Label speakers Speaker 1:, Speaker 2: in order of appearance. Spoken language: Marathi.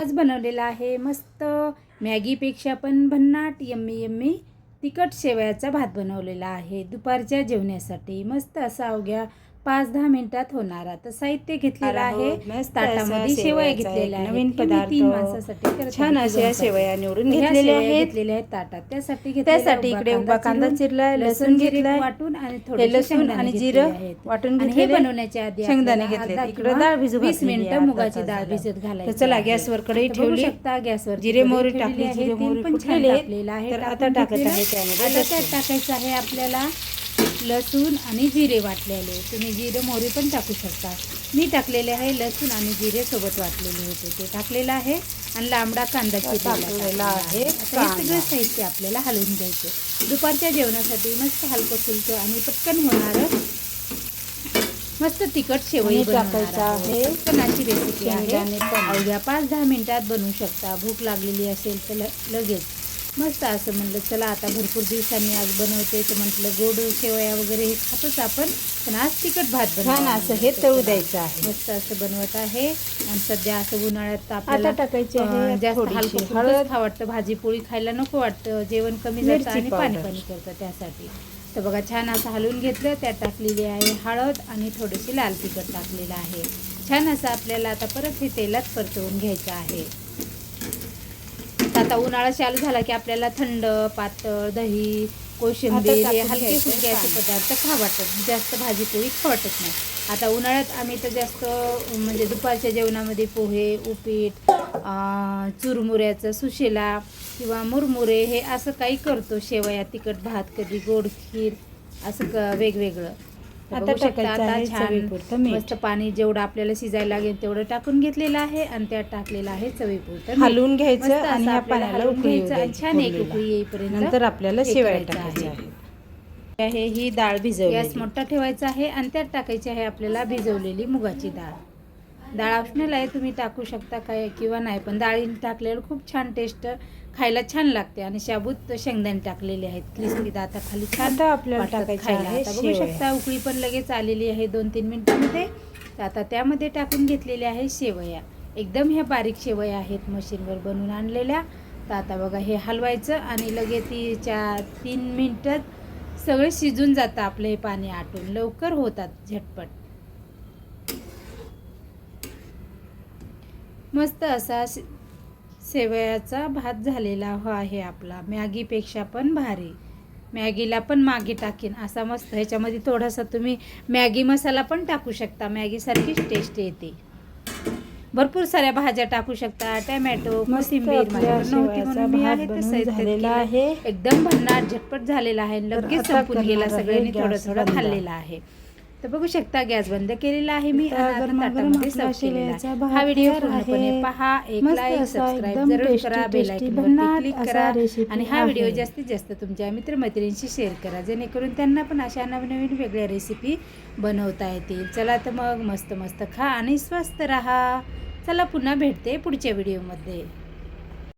Speaker 1: आज बनवलेला आहे मस्त मॅगीपेक्षा पण भन्नाट यम्मी यम्मी तिखट शेवयाचा भात बनवलेला आहे दुपारच्या जेवणासाठी। मस्त असा अवघ्या 5-10 मिनिटात होणारा। तर साहित्य घेतलेलं आहे, ताटामध्ये शेवया घेतलेल्या आहेत,
Speaker 2: नवीन पदार्थ
Speaker 1: 3 माणसासाठी
Speaker 2: छान अशा शेवया निवडून घेतलेल्या आहेत
Speaker 1: ताटात। त्यासाठी
Speaker 2: इकडे उभा कांदा चिरलाय, लसूण घेतलाय
Speaker 1: वाटून आणि थोडे
Speaker 2: लसूण आणि जिरं वाटून
Speaker 1: हे बनवण्याच्या आधी
Speaker 2: शेंगदाणे घेतले। इकडे डाळ भिजू
Speaker 1: 20 मिनिटं मुगाची डाळ भिजत घालायची।
Speaker 2: चला गॅसवर कढई ठेवली,
Speaker 1: शकता गॅसवर
Speaker 2: जिरे मोहरी टाकली, जिरे मोहरी
Speaker 1: पण छान टाकलेला आहे।
Speaker 2: तर आता टाकत आहे त्यामध्ये
Speaker 1: आता त्यात टाकायचं आहे आपल्याला लसूण आणि जिरे वाटलेले। तुम्ही जिरे मोहरी पण टाकू शकता। मी टाकलेले आहे लसूण आणि जिरे सोबत वाटलेले होते ते टाकलेलं आहे आणि लांबडा कांदा चिरलेला आहे। हे सगळं साहित्य आपल्याला हलवून घ्यायचं दुपारच्या जेवणासाठी। मस्त हलकं फुलकं आणि पटकन होणारं मस्त तिखट शेवई टाकायचं आहे। पटकनाची रेसिपी आहे, अवघ्या 5-10 मिनिटात बनवू शकता। भूक लागलेली असेल तर लगेच मस्त असं म्हणलं चला आता भरपूर दिवसांनी आज बनवते तर म्हटलं गोड शेवया वगैरे हे खातोच आपण, पण आज तिखट भात
Speaker 2: छान असं हे तळू द्यायचं आहे।
Speaker 1: मस्त असं बनवत आहे आणि सध्या असं उन्हाळ्यात
Speaker 2: आपल्याला टाकायची आहे
Speaker 1: जास्त हलकं हळद खा वाटतं, भाजी पोळी खायला नको वाटतं, जेवण कमी जातं आणि पाणी पाणी करतं त्यासाठी। तर बघा छान असं हलवून घेतलं, त्यात टाकलेली आहे हळद आणि थोडीशी लाल तिखट टाकलेलं आहे। छान असं आपल्याला आता परत हे तेलात परतवून घ्यायचं आहे। आता उन्हाळा चालू झाला की आपल्याला थंड पातळ दही कोशिंबीर हे हलके फुलके असे पदार्थ खा वाटत, जास्त भाजी पोळी खा वाटत नाही। आता उन्हाळ्यात आम्ही तर जास्त म्हणजे दुपारच्या जेवणामध्ये पोहे उपीट चुरमुऱ्याचं सुशिला किंवा मुरमुरे हे असं काही करतो। शेवया तिखट भात कधी गोड खीर असं वेगवेगळं। आता छान मस्त पाणी जेवढं आपल्याला शिजायला लागेल तेवढं टाकून घेतलेलं आहे आणि त्यात टाकलेलं आहे चवीपुरतं हलवून घ्यायचं आणि या पाण्याला उकळी द्यायची। छान एक उकळी येईपर्यंत
Speaker 2: नंतर आपल्याला शेवया टाकायची
Speaker 1: आहे। ही डाळ भिजवली, गॅस मोठा ठेवायचा आहे आणि त्यात टाकायची आहे आपल्याला भिजवलेली मुगाची डाळ। डाळ ऑप्शनल आहे, तुम्ही टाकू शकता काय किंवा नाही, पण डाळीने टाकल्यावर खूप छान टेस्ट खायला छान लागते। आणि शाबूत शेंगदाणे टाकलेले आहेत क्रिस्पी, आता खाली छान
Speaker 2: आपल्याला टाकायचं आहे।
Speaker 1: आता बघू शकता उकळी पण लगेच आलेली आहे 2-3 मिनिटांमध्ये। आता त्यामध्ये टाकून घेतलेल्या आहे शेवया, एकदम ह्या बारीक शेवया आहेत मशीनवर बनवून आणलेल्या। तर आता बघा हे हलवायचं आणि लगेच 3 मिनिटात सगळं शिजून जातं आपलं, हे पाणी आटून लवकर होतात झटपट। मस्त असा शेवयाचा भात झालेला आहे आपला, मॅगीपेक्षा पण भारी। मॅगीला पण मागे टाकीन असा मस्त। ह्याच्यामध्ये थोडासा तुम्ही मॅगी मसाला पण टाकू शकता, मॅगीसारखीच टेस्ट येते। भरपूर साऱ्या भाज्या टाकू शकता, टॅमॅटो कोथिंबीर नव्हती म्हणून मी आहे तसं आहे। एकदम भन्नाट झटपट झालेला आहे, लगेच संपून गेला, सगळ्यांनी थोडं थोडं खाल्लेला आहे। तर बघू शकता गॅस बंद केलेला आहे मी आणि ताटामध्ये सर्व केलेला आहे। हा व्हिडिओ पूर्णपणे पहा, एक लाईक सबस्क्राईब जरूर करा, बेल आयकॉनवर क्लिक करा आणि हा व्हिडिओ जास्तीत जास्त तुमच्या मित्रमैत्रिणींशी शेअर करा, जेणेकरून त्यांना पण अशा नवनवीन वेगळ्या रेसिपी बनवता येतील। चला तर मग मस्त मस्त खा आणि स्वस्त राहा। चला पुन्हा भेटते पुढच्या व्हिडिओमध्ये।